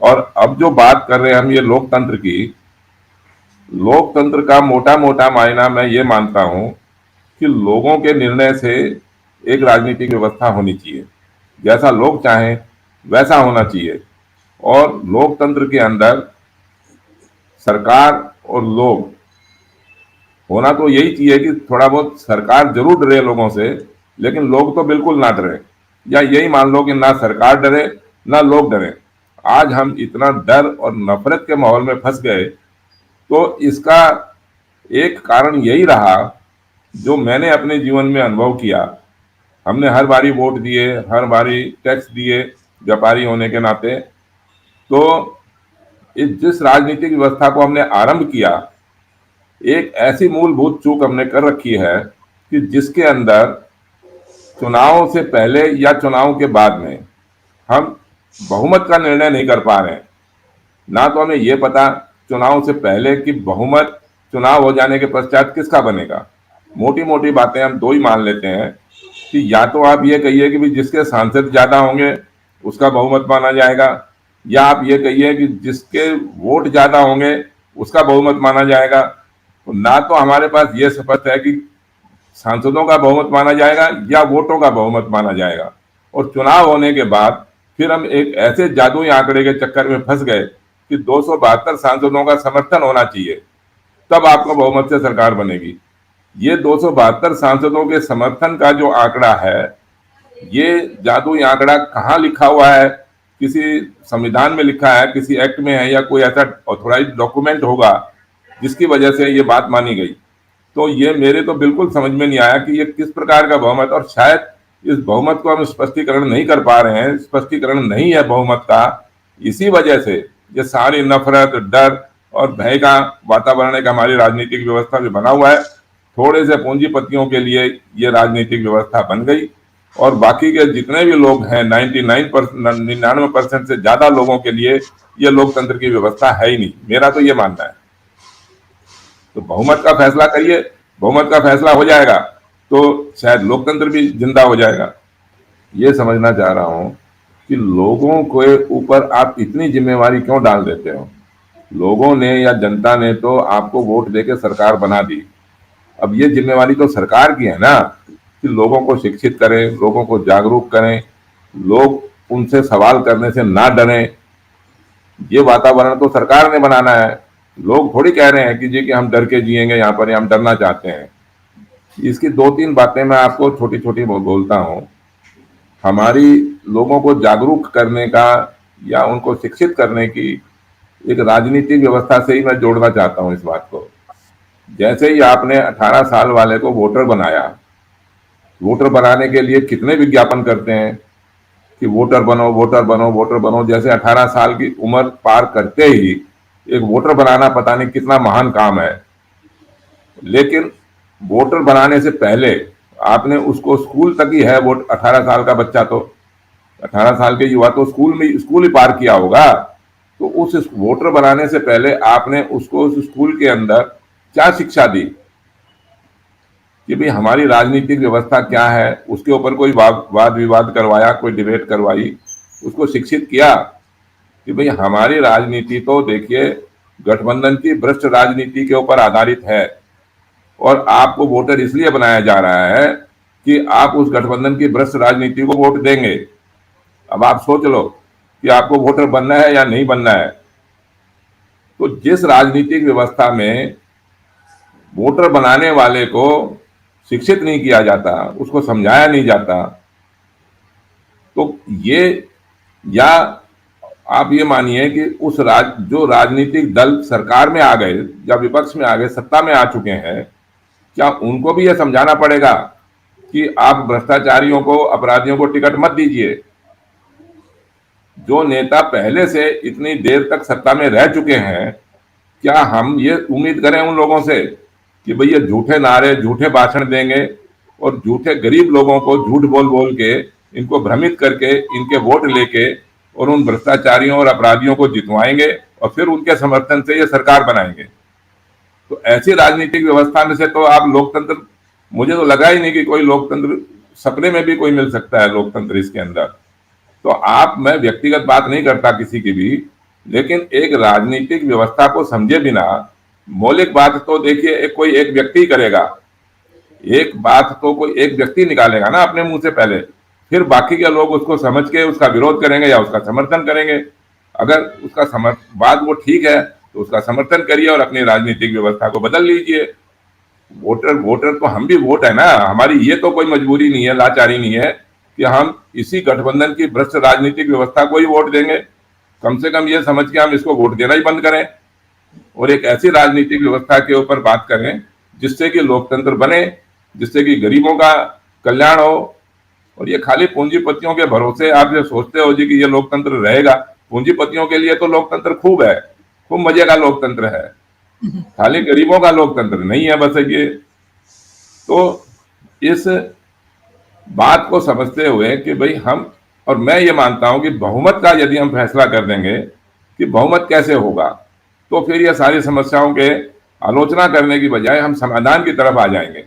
और अब जो बात कर रहे हैं हम ये लोकतंत्र की, लोकतंत्र का मोटा मोटा मायना मैं ये मानता हूं कि लोगों के निर्णय से एक राजनीतिक व्यवस्था होनी चाहिए। जैसा लोग चाहें वैसा होना चाहिए। और लोकतंत्र के अंदर सरकार और लोग होना तो यही चाहिए कि थोड़ा बहुत सरकार जरूर डरे लोगों से, लेकिन लोग तो बिल्कुल ना डरे। या यही मान लो कि ना सरकार डरे ना लोग डरे। आज हम इतना डर और नफरत के माहौल में फंस गए, तो इसका एक कारण यही रहा जो मैंने अपने जीवन में अनुभव किया। हमने हर बारी वोट दिए, हर बारी टैक्स दिए व्यापारी होने के नाते। तो इस जिस राजनीतिक व्यवस्था को हमने आरंभ किया, एक ऐसी मूलभूत चूक हमने कर रखी है कि जिसके अंदर चुनाव से पहले या चुनाव के बाद में हम बहुमत का निर्णय नहीं कर पा रहे हैं। ना तो हमें यह पता चुनाव से पहले कि बहुमत चुनाव हो जाने के पश्चात किसका बनेगा। मोटी मोटी बातें हम दो ही मान लेते हैं कि या तो आप ये कहिए कि भी जिसके सांसद ज्यादा होंगे उसका बहुमत माना जाएगा, या आप ये कहिए कि जिसके वोट ज्यादा होंगे उसका बहुमत माना जाएगा। तो ना तो हमारे पास ये स्पष्ट है कि सांसदों का बहुमत माना जाएगा या वोटों का बहुमत माना जाएगा। और चुनाव होने के बाद फिर हम एक ऐसे जादुई आंकड़े के चक्कर में फंस गए कि 272 सांसदों का समर्थन होना चाहिए, तब आपको बहुमत से सरकार बनेगी। ये 272 सांसदों के समर्थन का जो आंकड़ा है, ये जादुई आंकड़ा कहाँ लिखा हुआ है? किसी संविधान में लिखा है, किसी एक्ट में है, या कोई ऐसा ऑथोराइज डॉक्यूमेंट होगा जिसकी वजह से ये बात मानी गई? तो ये मेरे तो बिल्कुल समझ में नहीं आया कि ये किस प्रकार का बहुमत। और शायद इस बहुमत को हम स्पष्टीकरण नहीं कर पा रहे हैं, स्पष्टीकरण नहीं है बहुमत का। इसी वजह से ये सारी नफरत, डर और भय का वातावरण एक हमारी राजनीतिक व्यवस्था में बना हुआ है। थोड़े से पूंजीपतियों के लिए ये राजनीतिक व्यवस्था बन गई, और बाकी के जितने भी लोग हैं 99% से ज्यादा लोगों के लिए ये लोकतंत्र की व्यवस्था है ही नहीं। मेरा तो ये मानना है। तो बहुमत का फैसला करिए, बहुमत का फैसला हो जाएगा तो शायद लोकतंत्र भी जिंदा हो जाएगा। ये समझना चाह रहा हूं कि लोगों के ऊपर आप इतनी जिम्मेवारी क्यों डाल देते हो? लोगों ने या जनता ने तो आपको वोट देके सरकार बना दी। अब ये जिम्मेवारी तो सरकार की है ना कि लोगों को शिक्षित करें, लोगों को जागरूक करें, लोग उनसे सवाल करने से ना डरें। ये वातावरण तो सरकार ने बनाना है। लोग थोड़ी कह रहे हैं कि जी कि हम डर के जिएंगे यहाँ पर, या हम डरना चाहते हैं। इसकी दो तीन बातें मैं आपको छोटी छोटी बोलता हूँ। हमारी लोगों को जागरूक करने का या उनको शिक्षित करने की एक राजनीतिक व्यवस्था से ही मैं जोड़ना चाहता हूँ इस बात को। जैसे ही आपने 18 साल वाले को वोटर बनाया, वोटर बनाने के लिए कितने विज्ञापन करते हैं कि वोटर बनो, वोटर बनो, वोटर बनो। जैसे 18 साल की उम्र पार करते ही एक वोटर बनाना पता नहीं कितना महान काम है। लेकिन वोटर बनाने से पहले आपने उसको स्कूल तक ही है, वोट 18 साल का बच्चा तो 18 साल के युवा तो स्कूल ही पार किया होगा। तो उस वोटर बनाने से पहले आपने उसको उस स्कूल के अंदर क्या शिक्षा दी कि भाई हमारी राजनीतिक व्यवस्था क्या है? उसके ऊपर कोई वाद विवाद करवाया, कोई डिबेट करवाई, उसको शिक्षित किया कि भाई हमारी राजनीति तो देखिए गठबंधन की भ्रष्ट राजनीति के ऊपर आधारित है, और आपको वोटर इसलिए बनाया जा रहा है कि आप उस गठबंधन की भ्रष्ट राजनीति को वोट देंगे। अब आप सोच लो कि आपको वोटर बनना है या नहीं बनना है। तो जिस राजनीतिक व्यवस्था में वोटर बनाने वाले को शिक्षित नहीं किया जाता, उसको समझाया नहीं जाता, तो ये, या आप ये मानिए कि जो राजनीतिक दल सरकार में आ गए या विपक्ष में आ गए, सत्ता में आ चुके हैं, क्या उनको भी यह समझाना पड़ेगा कि आप भ्रष्टाचारियों को, अपराधियों को टिकट मत दीजिए? जो नेता पहले से इतनी देर तक सत्ता में रह चुके हैं, क्या हम ये उम्मीद करें उन लोगों से कि भाई ये झूठे नारे, झूठे भाषण देंगे और झूठे गरीब लोगों को झूठ बोल बोल के, इनको भ्रमित करके, इनके वोट लेके और उन भ्रष्टाचारियों और अपराधियों को जितवाएंगे और फिर उनके समर्थन से ये सरकार बनाएंगे? तो ऐसी राजनीतिक व्यवस्था में से तो आप लोकतंत्र, मुझे तो लगा ही नहीं कि कोई लोकतंत्र, सपने में भी कोई मिल सकता है लोकतंत्र इसके अंदर। तो मैं व्यक्तिगत बात नहीं करता किसी की भी, लेकिन एक राजनीतिक व्यवस्था को समझे बिना मौलिक बात तो देखिए कोई एक व्यक्ति करेगा, एक बात तो कोई एक व्यक्ति निकालेगा ना अपने मुंह से पहले, फिर बाकी के लोग उसको समझ के उसका विरोध करेंगे या उसका समर्थन करेंगे। अगर उसका बात वो ठीक है तो उसका समर्थन करिए और अपनी राजनीतिक व्यवस्था को बदल लीजिए। वोटर वोटर तो हम भी वोट है ना, हमारी ये तो कोई मजबूरी नहीं है, लाचारी नहीं है कि हम इसी गठबंधन की भ्रष्ट राजनीतिक व्यवस्था को ही वोट देंगे। कम से कम ये समझ के हम इसको वोट देना ही बंद करें और एक ऐसी राजनीतिक व्यवस्था के ऊपर बात करें जिससे कि लोकतंत्र बने, जिससे कि गरीबों का कल्याण हो। और ये खाली पूंजीपतियों के भरोसे आप जो सोचते हो जी कि ये लोकतंत्र रहेगा, पूंजीपतियों के लिए तो लोकतंत्र खूब है, खूब मजे का लोकतंत्र है, खाली गरीबों का लोकतंत्र नहीं है बस ये। तो इस बात को समझते हुए कि भाई हम, और मैं ये मानता हूं कि बहुमत का यदि हम फैसला कर देंगे कि बहुमत कैसे होगा, तो फिर ये सारी समस्याओं के आलोचना करने की बजाय हम समाधान की तरफ आ जाएंगे।